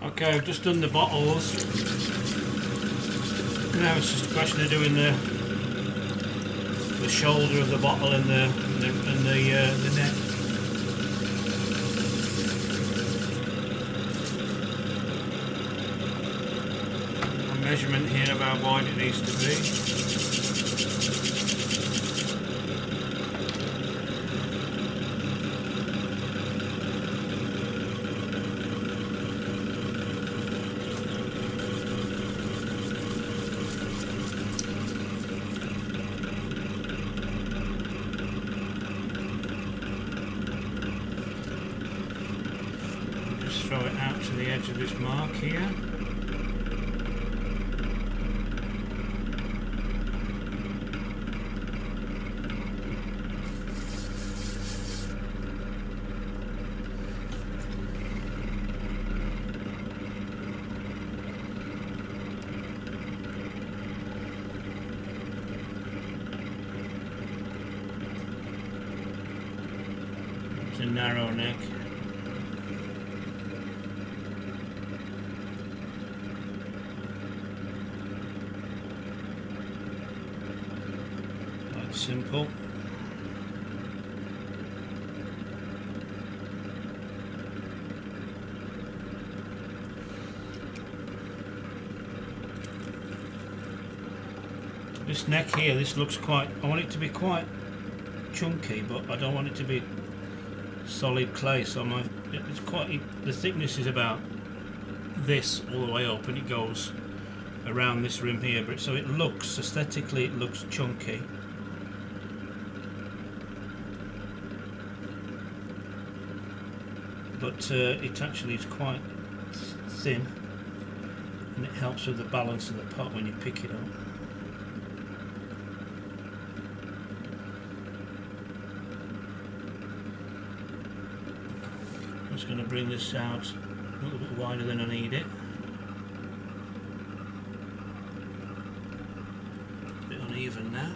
Okay, I've just done the bottles. Now it's just a question of doing the shoulder of the bottle and the neck. A measurement here of how wide it needs to be. Throw it out to the edge of this mark here. It's a narrow neck. Simple. This neck here, this looks quite, I want it to be quite chunky, but I don't want it to be solid clay, so it's quite, the thickness is about this all the way up and it goes around this rim here, but so it looks, aesthetically it looks chunky. But it actually is quite thin and it helps with the balance of the pot when you pick it up. I'm just going to bring this out a little bit wider than I need it. A bit uneven now.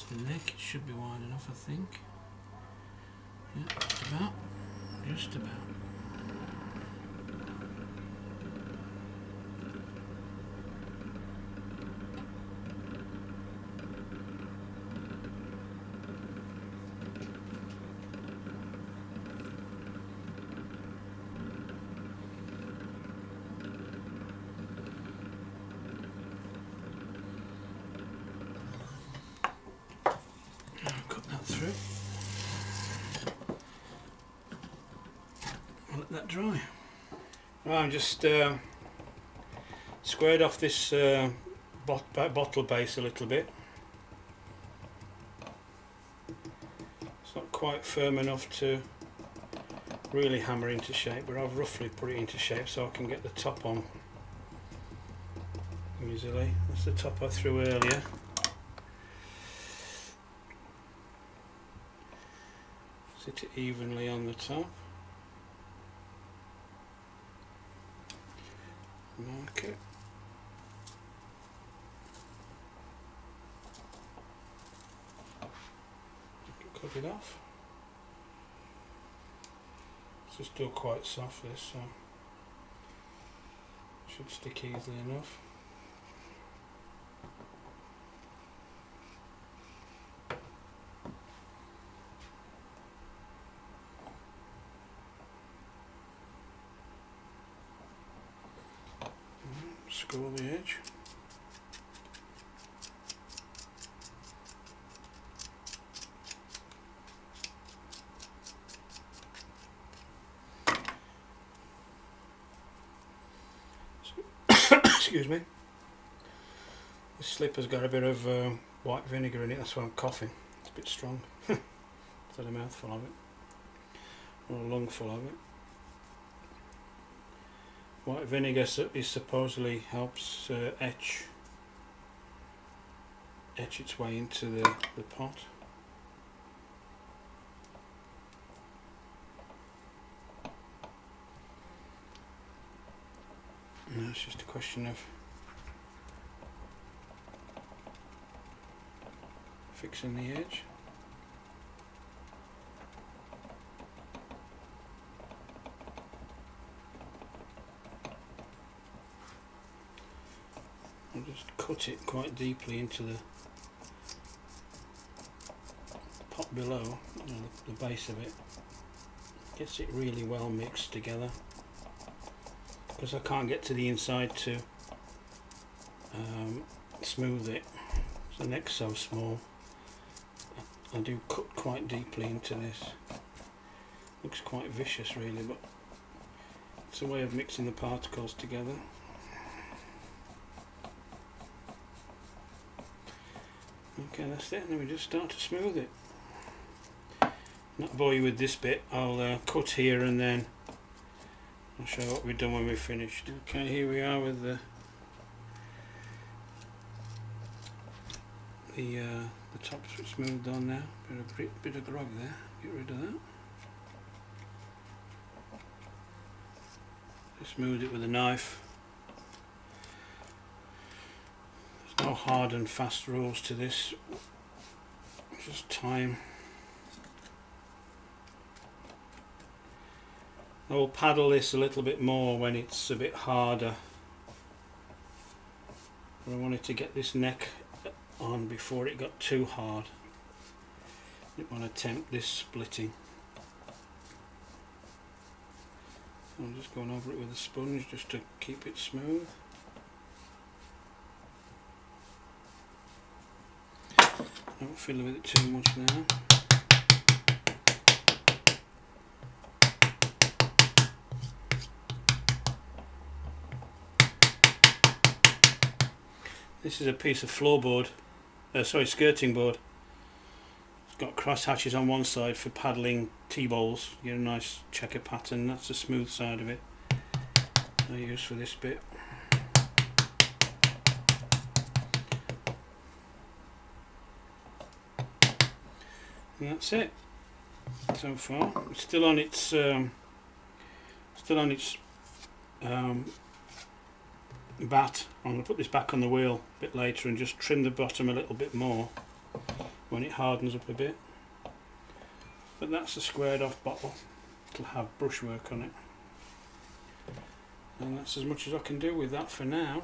The neck, it should be wide enough, I think. Yeah, just about. Just about. Through. I'll let that dry. Right, I'm just squared off this bottle base a little bit. It's not quite firm enough to really hammer into shape, but I've roughly put it into shape so I can get the top on easily. That's the top I threw earlier. Sit it evenly on the top. Mark it. Cut it off. It's still quite soft, this, so should stick easily enough. Score the edge. Excuse me. This slipper's got a bit of white vinegar in it, that's why I'm coughing. It's a bit strong. It's had a mouthful of it, or a lungful of it. White vinegar is supposedly helps etch its way into the pot. Now it's just a question of fixing the edge. I'll just cut it quite deeply into the pot below, the base of it. Gets it really well mixed together, because I can't get to the inside to smooth it. The neck's so small. I do cut quite deeply into this. Looks quite vicious really, but it's a way of mixing the particles together. Okay, that's it, and then we just start to smooth it. Not bore you with this bit, I'll cut here and then I'll show what we've done when we've finished. Okay, here we are with the top's smoothed on now. Bit of grog there, get rid of that. Just smooth it with a knife. There's no hard and fast rules to this, just time. I will paddle this a little bit more when it's a bit harder. But I wanted to get this neck on before it got too hard. I didn't want to tempt this splitting. So I'm just going over it with a sponge just to keep it smooth. Don't fiddle with it too much now. This is a piece of floorboard, skirting board. It's got cross hatches on one side for paddling tea bowls. You get a nice checker pattern. That's the smooth side of it I use for this bit. And that's it so far. It's still on its bat. I'm going to put this back on the wheel a bit later and just trim the bottom a little bit more when it hardens up a bit. But that's a squared off bottle. It'll have brushwork on it. And that's as much as I can do with that for now.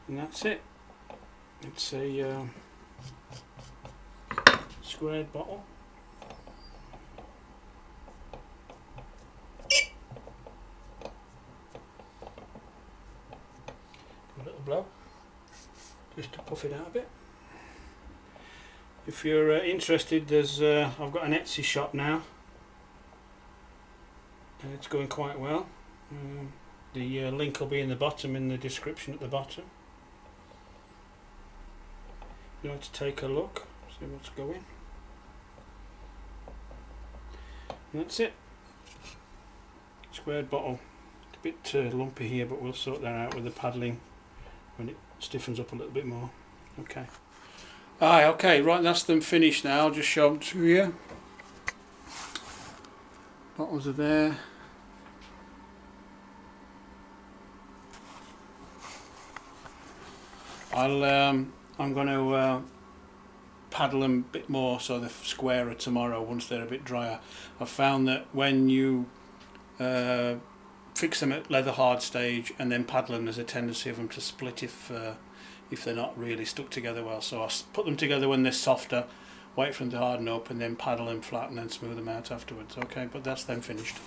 And that's it. It's a squared bottle. Blow just to puff it out a bit. If you're interested, there's I've got an Etsy shop now and it's going quite well. The link will be in the bottom, in the description at the bottom. If you want to take a look, see what's going. And that's it. Squared bottle. It's a bit lumpy here, but we'll sort that out with the paddling when it stiffens up a little bit more. Okay. Aye, okay, right, that's them finished now. I'll just show them to you. Bottles are there. I'm going to paddle them a bit more so they're squarer tomorrow once they're a bit drier. I've found that when you fix them at leather hard stage and then paddle them, there's a tendency of them to split if they're not really stuck together well. So I put them together when they're softer, wait for them to harden up, and then paddle them flat and then smooth them out afterwards. Okay, but that's them finished.